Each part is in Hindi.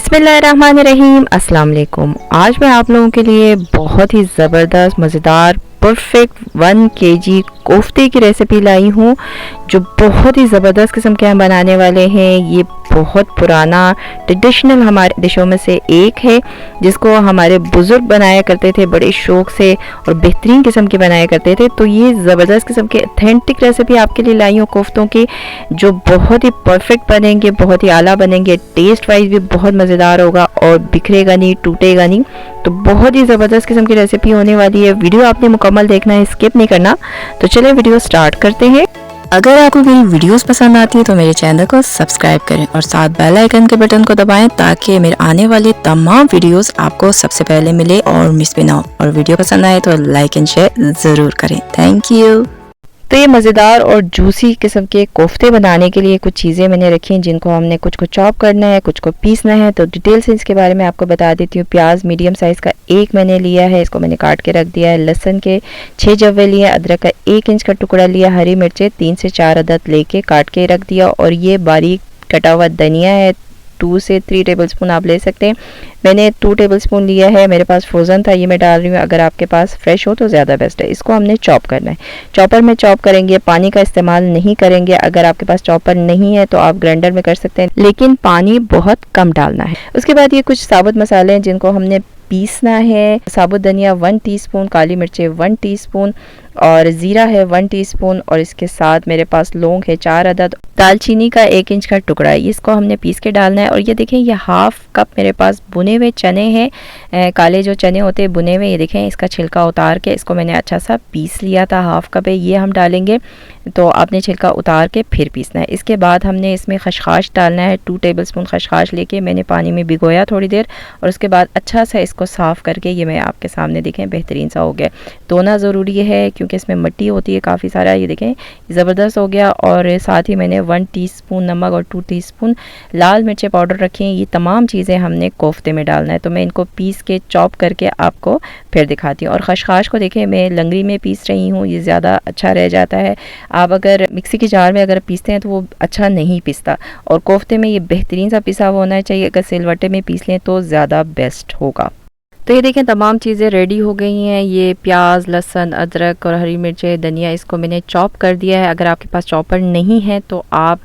बिस्मिल्लाहिर्रहमानिर्रहीम, अस्सलाम वालेकुम। आज मैं आप लोगों के लिए बहुत ही ज़बरदस्त, मज़ेदार, परफेक्ट 1 केजी कोफ्ते की रेसिपी लाई हूँ, जो बहुत ही ज़बरदस्त किस्म के हम बनाने वाले हैं। ये बहुत पुराना ट्रेडिशनल हमारे डिशों में से एक है, जिसको हमारे बुज़ुर्ग बनाया करते थे बड़े शौक़ से और बेहतरीन किस्म के बनाया करते थे। तो ये ज़बरदस्त किस्म के ऑथेंटिक रेसिपी आपके लिए लाई हूँ कोफ्तों की, जो बहुत ही परफेक्ट बनेंगे, बहुत ही आला बनेंगे, टेस्ट वाइज भी बहुत मज़ेदार होगा और बिखरेगा नहीं, टूटेगा नहीं। तो बहुत ही ज़बरदस्त किस्म की रेसिपी होने वाली है। वीडियो आपने मुकम्मल देखना है, स्किप नहीं करना। तो चलिए वीडियो स्टार्ट करते हैं। अगर आपको मेरी वीडियोस पसंद आती है तो मेरे चैनल को सब्सक्राइब करें और साथ बेल आइकन के बटन को दबाएं, ताकि मेरे आने वाली तमाम वीडियोस आपको सबसे पहले मिले और मिस भी ना हो। और वीडियो पसंद आए तो लाइक एंड शेयर ज़रूर करें। Thank you. तो ये मज़ेदार और जूसी किस्म के कोफ्ते बनाने के लिए कुछ चीज़ें मैंने रखी हैं, जिनको हमने कुछ को चॉप करना है, कुछ को पीसना है। तो डिटेल से इसके बारे में आपको बता देती हूँ। प्याज मीडियम साइज़ का एक मैंने लिया है, इसको मैंने काट के रख दिया है। लहसुन के 6 जव्वे लिए, अदरक का 1 इंच का टुकड़ा लिया, हरी मिर्चें 3 से 4 अदद लेके काट के रख दिया। और ये बारीक कटा हुआ धनिया है, 2 से 3 टेबलस्पून आप ले सकते हैं। मैंने 2 टेबलस्पून लिया है, मेरे पास फ्रोज़न था, ये मैं डाल रही हूँ। अगर आपके पास फ्रेश हो तो ज़्यादा बेस्ट है। इसको हमने चॉप करना है, चॉपर में चॉप करेंगे, पानी का इस्तेमाल नहीं करेंगे। अगर आपके पास चॉपर नहीं है तो आप ग्राइंडर में कर सकते हैं, लेकिन पानी बहुत कम डालना है। उसके बाद ये कुछ साबुत मसाले हैं जिनको हमने पीसना है। साबुत धनिया 1 टीस्पून, काली मिर्चें 1 टीस्पून और ज़ीरा है 1 टीस्पून। और इसके साथ मेरे पास लौंग है 4 अदद, दालचीनी का 1 इंच का टुकड़ा है। इसको हमने पीस के डालना है। और ये देखें, ये हाफ कप मेरे पास बुने हुए चने हैं, काले जो चने होते हैं बुने हुए। ये देखें, इसका छिलका उतार के इसको मैंने अच्छा सा पीस लिया था। हाफ कप है, ये हम डालेंगे। तो आपने छिलका उतार के फिर पीसना है। इसके बाद हमने इसमें खसखस डालना है। 2 टेबलस्पून खसखस लेके मैंने पानी में भिगोया थोड़ी देर, और उसके बाद अच्छा सा इसको साफ़ करके ये मैं आपके सामने देखें बेहतरीन सा हो गया। धोना ज़रूरी है क्योंकि इसमें मिट्टी होती है काफ़ी सारा। ये देखें ज़बरदस्त हो गया। और साथ ही मैंने 1 टीस्पून नमक और 2 टीस्पून लाल मिर्च पाउडर रखी हैं। ये तमाम चीज़ें हमने कोफ्ते में डालना है। तो मैं इनको पीस के चॉप करके आपको फिर दिखाती हूँ। और खसखस को देखें, मैं लंगड़ी में पीस रही हूँ, ये ज़्यादा अच्छा रह जाता है। आप अगर मिक्सी की जार में अगर पीसते हैं तो वो अच्छा नहीं पीसता, और कोफ्ते में ये बेहतरीन सा पिसा हुआ होना चाहिए। अगर सिलवट्टे में पीस लें तो ज़्यादा बेस्ट होगा। तो ये देखें, तमाम चीज़ें रेडी हो गई हैं। ये प्याज, लहसुन, अदरक और हरी मिर्चें, धनिया, इसको मैंने चॉप कर दिया है। अगर आपके पास चॉपर नहीं है तो आप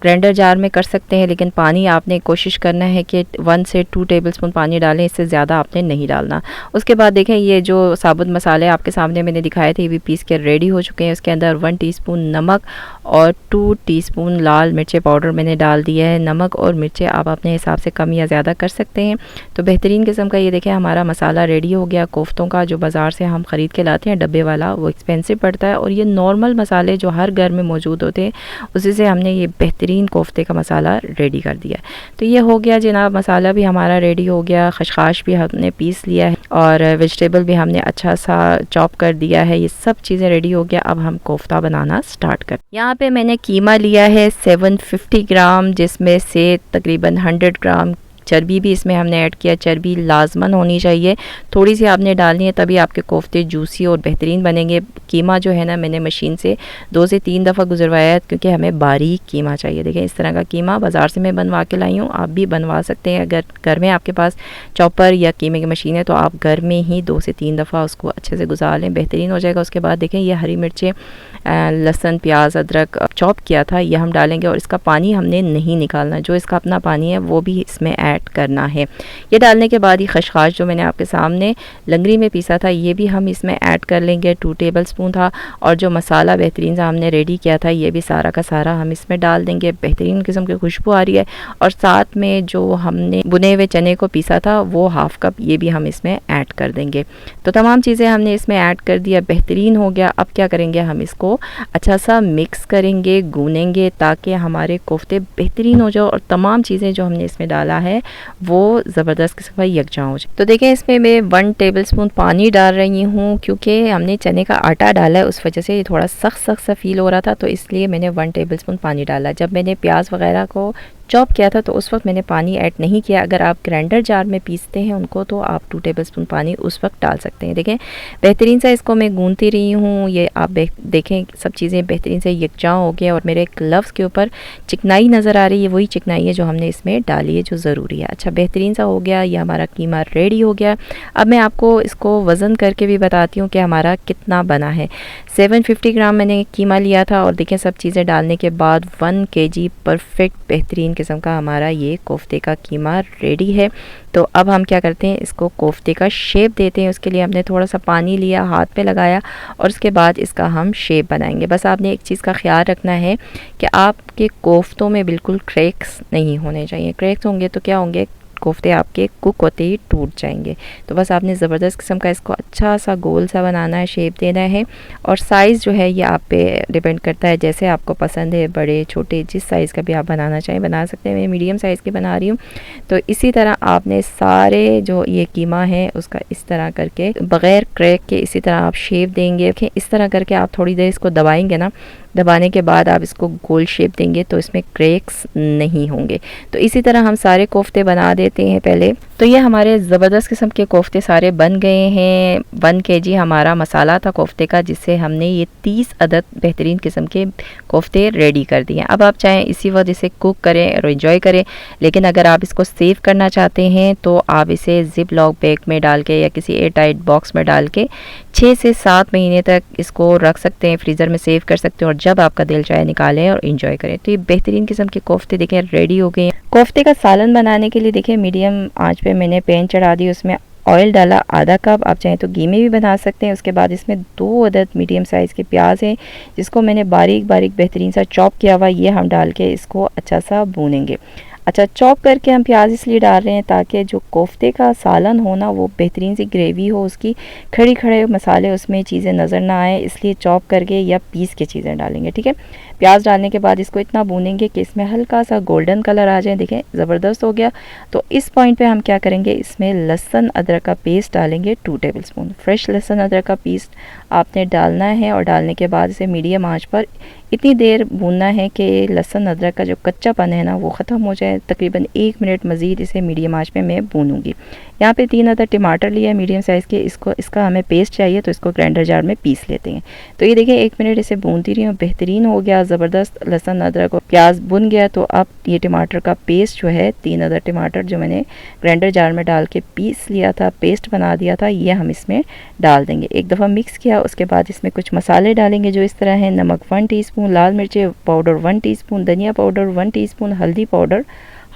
ग्राइंडर जार में कर सकते हैं, लेकिन पानी आपने कोशिश करना है कि 1 से 2 टेबलस्पून पानी डालें, इससे ज़्यादा आपने नहीं डालना। उसके बाद देखें, ये जो साबुत मसाले आपके सामने मैंने दिखाए थे, ये भी पीस के रेडी हो चुके हैं। उसके अंदर 1 टीस्पून नमक और 2 टीस्पून लाल मिर्च पाउडर मैंने डाल दिया है। नमक और मिर्चें आप अपने हिसाब से कम या ज़्यादा कर सकते हैं। तो बेहतरीन किस्म का ये देखें हमारा मसाला रेडी हो गया कोफ्तों का। जो बाज़ार से हम ख़रीद के लाते हैं डब्बे वाला, वो एक्सपेंसिव पड़ता है, और ये नॉर्मल मसाले जो हर घर में मौजूद होते हैं, उसी से हमने ये बेहतरीन कोफ्ते का मसाला रेडी कर दिया। तो ये हो गया जनाब, मसाला भी हमारा रेडी हो गया, खसखस भी हमने पीस लिया है, और वेजिटेबल भी हमने अच्छा सा चॉप कर दिया है। ये सब चीज़ें रेडी हो गया। अब हम कोफ्ता बनाना स्टार्ट कर। यहाँ पे मैंने कीमा लिया है 750 ग्राम, जिसमें से तकरीबन 100 ग्राम चर्बी भी इसमें हमने ऐड किया। चर्बी लाजमन होनी चाहिए, थोड़ी सी आपने डालनी है, तभी आपके कोफ्ते जूसी और बेहतरीन बनेंगे। कीमा जो है ना, मैंने मशीन से 2 से 3 दफ़ा गुजरवाया है, क्योंकि हमें बारीक कीमा चाहिए। देखें, इस तरह का कीमा बाज़ार से मैं बनवा के लाई हूँ, आप भी बनवा सकते हैं। अगर घर में आपके पास चॉपर या कीमे की मशीन है तो आप घर में ही 2 से 3 दफ़ा उसको अच्छे से गुजार लें, बेहतरीन हो जाएगा। उसके बाद देखें, ये हरी मिर्चें, लहसुन, प्याज, अदरक चॉप किया था, ये हम डालेंगे। और इसका पानी हमने नहीं निकालना, जो इसका अपना पानी है वो भी इसमें ऐड करना है। ये डालने के बाद ये खसखस जो मैंने आपके सामने लंगड़ी में पीसा था, ये भी हम इसमें ऐड कर लेंगे। 2 टेबलस्पून था। और जो मसाला बेहतरीन सा हमने रेडी किया था, ये भी सारा का सारा हम इसमें डाल देंगे। बेहतरीन किस्म की खुशबू आ रही है। और साथ में जो हमने बुने हुए चने को पीसा था, वो हाफ कप ये भी हम इसमें ऐड कर देंगे। तो तमाम चीज़ें हमने इसमें ऐड कर दिया, बेहतरीन हो गया। अब क्या करेंगे, हम इसको अच्छा सा मिक्स करेंगे, गूनेंगे, ताकि हमारे कोफ्ते बेहतरीन हो जाओ और तमाम चीज़ें जो हमने इसमें डाला है वो ज़बरदस्त किस्म का यकजा हो जाए। तो देखें, इसमें मैं 1 टेबलस्पून पानी डाल रही हूँ, क्योंकि हमने चने का आटा डाला है, उस वजह से ये थोड़ा सख्त सख्त सा फील हो रहा था, तो इसलिए मैंने 1 टेबलस्पून पानी डाला। जब मैंने प्याज वगैरह को चॉप किया था तो उस वक्त मैंने पानी ऐड नहीं किया। अगर आप ग्राइंडर जार में पीसते हैं उनको तो आप 2 टेबलस्पून पानी उस वक्त डाल सकते हैं। देखें बेहतरीन सा इसको मैं गूंथती रही हूँ। ये आप देखें सब चीज़ें बेहतरीन से यकजा हो गया और मेरे ग्लव्स के ऊपर चिकनाई नज़र आ रही है, वही चिकनाई है जो हमने इसमें डाली है, जो ज़रूरी है। अच्छा बेहतरीन सा हो गया, ये हमारा कीमा रेडी हो गया। अब मैं आपको इसको वज़न करके भी बताती हूँ कि हमारा कितना बना है। 750 ग्राम मैंने कीमा लिया था और देखें सब चीज़ें डालने के बाद 1 kg परफेक्ट बेहतरीन किस्म का हमारा ये कोफ्ते का कीमा रेडी है। तो अब हम क्या करते हैं, इसको कोफ्ते का शेप देते हैं। उसके लिए हमने थोड़ा सा पानी लिया, हाथ पे लगाया और उसके बाद इसका हम शेप बनाएंगे। बस आपने एक चीज़ का ख्याल रखना है कि आपके कोफ्तों में बिल्कुल क्रैक्स नहीं होने चाहिए। क्रैक्स होंगे तो क्या होंगे, कोफ्ते आपके कुक होते ही टूट जाएंगे। तो बस आपने ज़बरदस्त किस्म का इसको अच्छा सा गोल सा बनाना है, शेप देना है। और साइज़ जो है ये आप पे डिपेंड करता है, जैसे आपको पसंद है, बड़े छोटे जिस साइज़ का भी आप बनाना चाहें बना सकते हैं। मैं मीडियम साइज़ की बना रही हूँ। तो इसी तरह आपने सारे जो ये कीमा है उसका इस तरह करके बग़ैर क्रैक के इसी तरह आप शेप देंगे। इस तरह करके आप थोड़ी देर इसको दबाएंगे ना, दबाने के बाद आप इसको गोल शेप देंगे तो इसमें क्रैक्स नहीं होंगे। तो इसी तरह हम सारे कोफ्ते बना देते हैं पहले। तो ये हमारे ज़बरदस्त किस्म के कोफ्ते सारे बन गए हैं। 1 kg हमारा मसाला था कोफ्ते का, जिससे हमने ये 30 अदद बेहतरीन किस्म के कोफ्ते रेडी कर दिए। अब आप चाहें इसी वक्त इसे कुक करें और एंजॉय करें, लेकिन अगर आप इसको सेव करना चाहते हैं तो आप इसे ज़िप लॉक बैग में डाल के या किसी एयर टाइट बॉक्स में डाल के 6 से 7 महीने तक इसको रख सकते हैं, फ्रीज़र में सेव कर सकते हैं और जब आपका दिल चाहे निकालें और एंजॉय करें। तो ये बेहतरीन किस्म के कोफ्ते देखें रेडी हो गए हैं। कोफ्ते का सालन बनाने के लिए देखें मीडियम आंच पे मैंने पैन चढ़ा दी, उसमें ऑयल डाला आधा कप, आप चाहें तो घी में भी बना सकते हैं। उसके बाद इसमें 2 अदद मीडियम साइज़ के प्याज हैं जिसको मैंने बारीक बारीक बेहतरीन सा चॉप किया हुआ, ये हम डाल के इसको अच्छा सा भूनेंगे। अच्छा चॉप करके हम प्याज इसलिए डाल रहे हैं ताकि जो कोफ्ते का सालन हो ना वो बेहतरीन सी ग्रेवी हो, उसकी खड़े खड़े मसाले उसमें चीज़ें नज़र ना आए, इसलिए चॉप करके या पीस के चीज़ें डालेंगे। ठीक है, प्याज डालने के बाद इसको इतना भूनेंगे कि इसमें हल्का सा गोल्डन कलर आ जाए। देखें ज़बरदस्त हो गया। तो इस पॉइंट पे हम क्या करेंगे, इसमें लहसुन अदरक का पेस्ट डालेंगे 2 टेबलस्पून। फ्रेश लहसुन अदरक का पेस्ट आपने डालना है और डालने के बाद इसे मीडियम आंच पर इतनी देर भूनना है कि लहसुन अदरक का जो कच्चापन है ना वो ख़त्म हो जाए। तकरीबन 1 मिनट मज़ीद इसे मीडियम आंच पे मैं भूनूंगी। यहाँ पे 3 अदर टमाटर लिया मीडियम साइज़ के, इसका हमें पेस्ट चाहिए तो इसको ग्राइंडर जार में पीस लेते हैं। तो ये देखिए 1 मिनट इसे भूनती रही हूँ, बेहतरीन हो गया, ज़बरदस्त लहसुन अदरक और प्याज भुन गया। तो अब ये टमाटर का पेस्ट जो है, 3 अदर टमाटर जो मैंने ग्राइंडर जार में डाल के पीस लिया था, पेस्ट बना दिया था, ये हम इसमें डाल देंगे। एक दफ़ा मिक्स किया, उसके बाद इसमें कुछ मसाले डालेंगे जो इस तरह हैं। नमक 1 टीस्पून, लाल मिर्च पाउडर 1 टीस्पून, धनिया पाउडर 1 टीस्पून, हल्दी पाउडर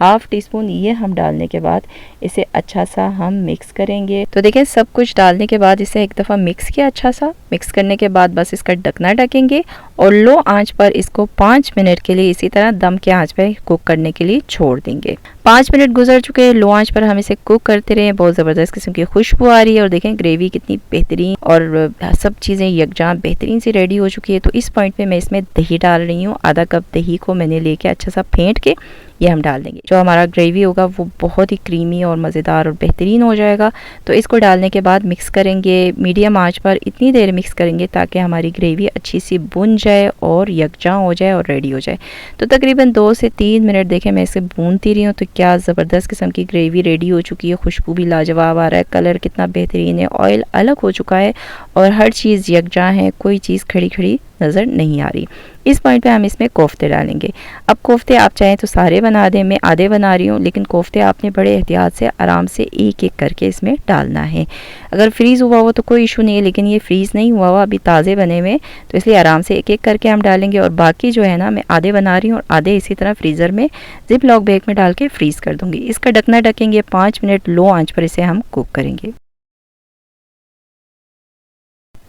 1/2 टीस्पून, ये हम डालने के बाद इसे अच्छा सा हम मिक्स करेंगे। तो देखें सब कुछ डालने के बाद इसे एक दफ़ा मिक्स किया, अच्छा सा मिक्स करने के बाद बस इसका ढकना ढकेंगे और लो आंच पर इसको 5 मिनट के लिए इसी तरह दम के आंच पर कुक करने के लिए छोड़ देंगे। 5 मिनट गुजर चुके हैं, लो आंच पर हम इसे कुक करते रहे। बहुत ज़बरदस्त किस्म की खुशबू आ रही है और देखें ग्रेवी कितनी बेहतरीन और सब चीज़ें यकजां बेहतरीन सी रेडी हो चुकी है। तो इस पॉइंट पे मैं इसमें दही डाल रही हूँ। आधा कप दही को मैंने लेके अच्छा सा फेंट के ये हम डाल देंगे। जो हमारा ग्रेवी होगा वो बहुत ही क्रीमी और मज़ेदार और बेहतरीन हो जाएगा। तो इसको डालने के बाद मिक्स करेंगे, मीडियम आंच पर इतनी देर मिक्स करेंगे ताकि हमारी ग्रेवी अच्छी सी बुन जाए और यकजां हो जाए और रेडी हो जाए। तो तकरीबन 2 से 3 मिनट देखें मैं इसे भूनती रही हूँ। तो क्या ज़बरदस्त किस्म की ग्रेवी रेडी हो चुकी है, खुशबू भी लाजवाब आ रहा है, कलर कितना बेहतरीन है, ऑयल अलग हो चुका है और हर चीज़ यकजां है, कोई चीज़ खड़ी खड़ी नज़र नहीं आ रही। इस पॉइंट पे हम इसमें कोफ्ते डालेंगे। अब कोफ्ते आप चाहें तो सारे बना दें, मैं आधे बना रही हूँ, लेकिन कोफ्ते आपने बड़े एहतियात से आराम से एक एक करके इसमें डालना है। अगर फ्रीज़ हुआ हो तो कोई इशू नहीं है, लेकिन ये फ्रीज़ नहीं हुआ हुआ, अभी ताज़े बने हुए, तो इसलिए आराम से एक एक करके हम डालेंगे। और बाकी जो है ना मैं आधे बना रही हूँ और आधे इसी तरह फ्रीज़र में जिप लॉक बैग में डाल के फ्रीज़ कर दूँगी। इसका ढकना ढकेंगे, 5 मिनट लो आंच पर इसे हम कुक करेंगे।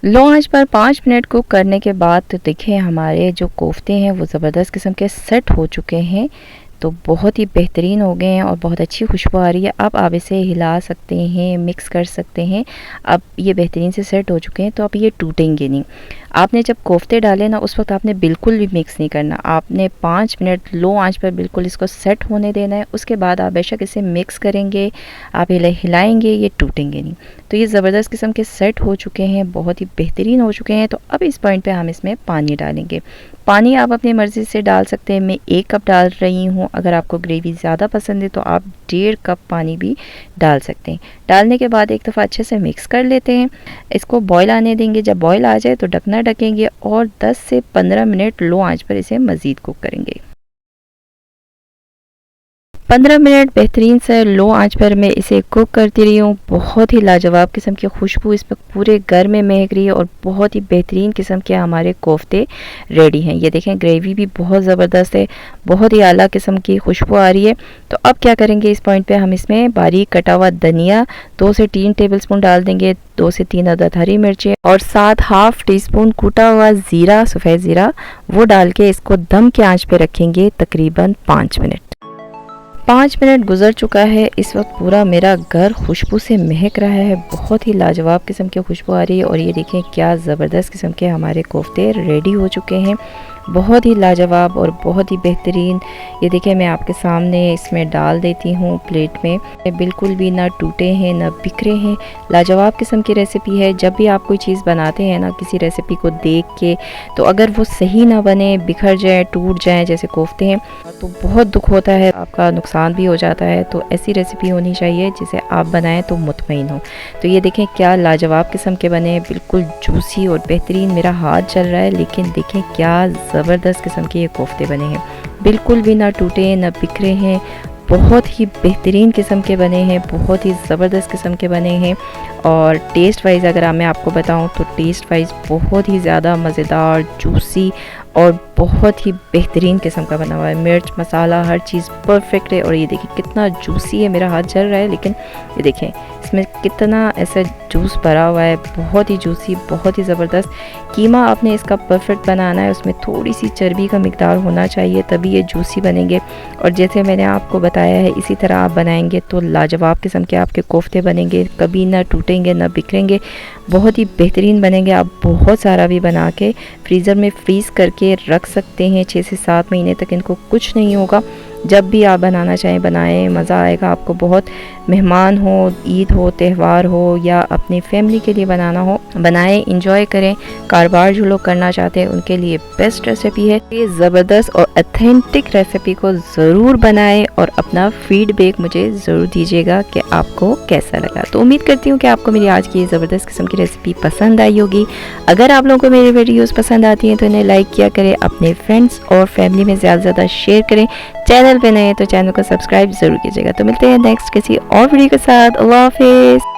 लो आंच पर 5 मिनट कुक करने के बाद तो देखिए हमारे जो कोफ्ते हैं वो ज़बरदस्त किस्म के सेट हो चुके हैं। तो बहुत ही बेहतरीन हो गए हैं और बहुत अच्छी खुशबू आ रही है। अब आप इसे हिला सकते हैं, मिक्स कर सकते हैं। अब ये बेहतरीन से सेट हो चुके हैं तो अब ये टूटेंगे नहीं। आपने जब कोफ्ते डाले ना उस वक्त आपने बिल्कुल भी मिक्स नहीं करना, आपने 5 मिनट लो आंच पर बिल्कुल इसको सेट होने देना है। उसके बाद आप बेशक इसे मिक्स करेंगे, आप हिलाएंगे, ये टूटेंगे नहीं। तो ये ज़बरदस्त किस्म के सेट हो चुके हैं, बहुत ही बेहतरीन हो चुके हैं। तो अब इस पॉइंट पे हम इसमें पानी डालेंगे। पानी आप अपनी मर्ज़ी से डाल सकते हैं, मैं 1 कप डाल रही हूँ। अगर आपको ग्रेवी ज़्यादा पसंद है तो आप 1.5 कप पानी भी डाल सकते हैं। डालने के बाद एक दफ़ा अच्छे से मिक्स कर लेते हैं, इसको बॉयल आने देंगे। जब बॉयल आ जाए तो ढकना ढकेंगे और 10 से 15 मिनट लो आंच पर इसे मज़ीद कुक करेंगे। 15 मिनट बेहतरीन से लो आंच पर मैं इसे कुक करती रही हूँ। बहुत ही लाजवाब किस्म की खुशबू इस वक्त पूरे घर में महक रही है और बहुत ही बेहतरीन किस्म के हमारे कोफ्ते रेडी हैं। ये देखें ग्रेवी भी बहुत ज़बरदस्त है, बहुत ही आला किस्म की खुशबू आ रही है। तो अब क्या करेंगे, इस पॉइंट पे हम इसमें बारीक कटा हुआ धनिया 2 से 3 टेबलस्पून डाल देंगे, 2 से 3 अदद हरी मिर्चें और साथ हाफ टी स्पून कूटा हुआ ज़ीरा, सफ़ेद ज़ीरा, वो डाल के इसको दम के आँच पे रखेंगे तकरीबन 5 मिनट। 5 मिनट गुजर चुका है। इस वक्त पूरा मेरा घर खुशबू से महक रहा है, बहुत ही लाजवाब किस्म की खुशबू आ रही है। और ये देखें क्या ज़बरदस्त किस्म के हमारे कोफ्ते रेडी हो चुके हैं, बहुत ही लाजवाब और बहुत ही बेहतरीन। ये देखें मैं आपके सामने इसमें डाल देती हूँ प्लेट में, बिल्कुल भी ना टूटे हैं ना बिखरे हैं। लाजवाब किस्म की रेसिपी है। जब भी आप कोई चीज़ बनाते हैं ना किसी रेसिपी को देख के, तो अगर वो सही ना बने, बिखर जाए, टूट जाए जैसे कोफ्ते हैं, तो बहुत दुख होता है, आपका नुकसान भी हो जाता है। तो ऐसी रेसिपी होनी चाहिए जिसे आप बनाएं तो मुतमईन हो। तो ये देखें क्या लाजवाब किस्म के बने, बिल्कुल जूसी और बेहतरीन। मेरा हाथ चल रहा है, लेकिन देखें क्या ज़बरदस्त किस्म के ये कोफ्ते बने हैं, बिल्कुल भी ना टूटे ना बिखरे हैं, बहुत ही बेहतरीन किस्म के बने हैं, बहुत ही ज़बरदस्त किस्म के बने हैं। और टेस्ट वाइज अगर मैं आपको बताऊं तो टेस्ट वाइज बहुत ही ज़्यादा मज़ेदार, जूसी और बहुत ही बेहतरीन किस्म का बना हुआ है। मिर्च मसाला हर चीज़ परफेक्ट है। और ये देखिए कितना जूसी है, मेरा हाथ जल रहा है, लेकिन ये देखें इसमें कितना ऐसा जूस भरा हुआ है, बहुत ही जूसी, बहुत ही ज़बरदस्त। कीमा आपने इसका परफेक्ट बनाना है, उसमें थोड़ी सी चर्बी का मिकदार होना चाहिए, तभी ये जूसी बनेंगे। और जैसे मैंने आपको बताया है इसी तरह आप बनाएंगे तो लाजवाब किस्म के आपके कोफ्ते बनेंगे, कभी ना टूटेंगे ना बिखरेंगे, बहुत ही बेहतरीन बनेंगे। आप बहुत सारा भी बना के फ्रीज़र में फ्रीज़ करके रख सकते हैं, 6 से 7 महीने तक इनको कुछ नहीं होगा। जब भी आप बनाना चाहें बनाएं, मज़ा आएगा आपको बहुत। मेहमान हो, ईद हो, त्यौहार हो या अपनी फैमिली के लिए बनाना हो, बनाएं, इंजॉय करें। कारोबार जो लोग करना चाहते हैं उनके लिए बेस्ट रेसिपी है ये। ज़बरदस्त और ऑथेंटिक रेसिपी को ज़रूर बनाएं और अपना फीडबैक मुझे ज़रूर दीजिएगा कि आपको कैसा लगा। तो उम्मीद करती हूँ कि आपको मेरी आज की ज़बरदस्त किस्म की रेसिपी पसंद आई होगी। अगर आप लोगों को मेरी वीडियोस पसंद आती हैं तो इन्हें लाइक किया करें, अपने फ्रेंड्स और फैमिली में ज़्यादा से ज़्यादा शेयर करें। चैनल पे नए हैं तो चैनल को सब्सक्राइब ज़रूर कीजिएगा। तो मिलते हैं नेक्स्ट किसी और वीडियो के साथ। अल्लाह हाफिज़।